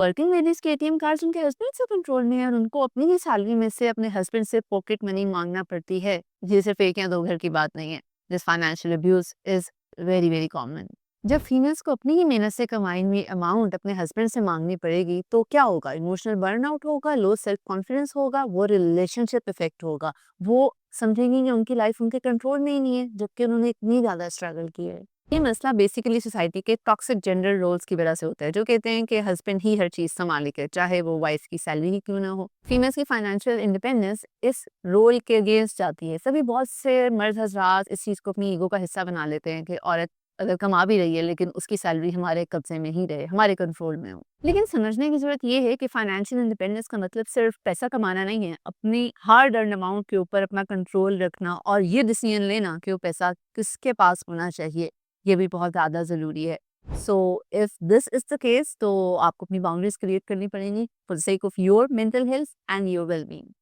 Working ladies के ATM cards उनके husband से कंट्रोल में है और उनको अपनी ही सैलरी में से अपने हस्बैंड से पॉकेट मनी मांगना पड़ती है। ये सिर्फ एक या दो घर की बात नहीं है। This financial abuse is very very common. जब फीमेल्स को अपनी ही मेहनत से कमाई हुई अमाउंट अपने हस्बैंड से मांगनी पड़ेगी तो क्या होगा? इमोशनल बर्नआउट होगा, लो सेल्फ कॉन्फिडेंस होगा, वो रिलेशनशिप इफेक्ट होगा। वो समझेंगी कि उनकी लाइफ उनके कंट्रोल में ही नहीं है, जबकि उन्होंने इतनी ज्यादा स्ट्रगल की है। ये मसला बेसिकली सोसाइटी के टॉक्सिक जेंडर रोल्स की वजह से होता है, जो कहते हैं कि हस्बैंड ही हर चीज संभाले, चाहे वो वाइफ की सैलरी ही क्यों ना हो। फीमेल्स की फाइनेंशियल इंडिपेंडेंस इस रोल के अगेंस्ट जाती है। सभी बहुत से मर्द हजरात इस चीज को अपनी ईगो का हिस्सा बना लेते हैं कि औरत अगर कमा भी रही है लेकिन उसकी सैलरी हमारे कब्जे में ही रहे, हमारे कंट्रोल में हो। लेकिन समझने की जरूरत ये है कि फाइनेंशियल इंडिपेंडेंस का मतलब सिर्फ पैसा कमाना नहीं है, अपनी हार्ड अर्न अमाउंट के ऊपर अपना कंट्रोल रखना और ये डिसीजन लेना कि वो पैसा किसके पास होना चाहिए, ये भी बहुत ज़्यादा ज़रूरी है। So if this is the case तो आपको अपनी बाउंड्रीज़ क्रिएट करनी पड़ेंगी for the sake of your mental health and your well being.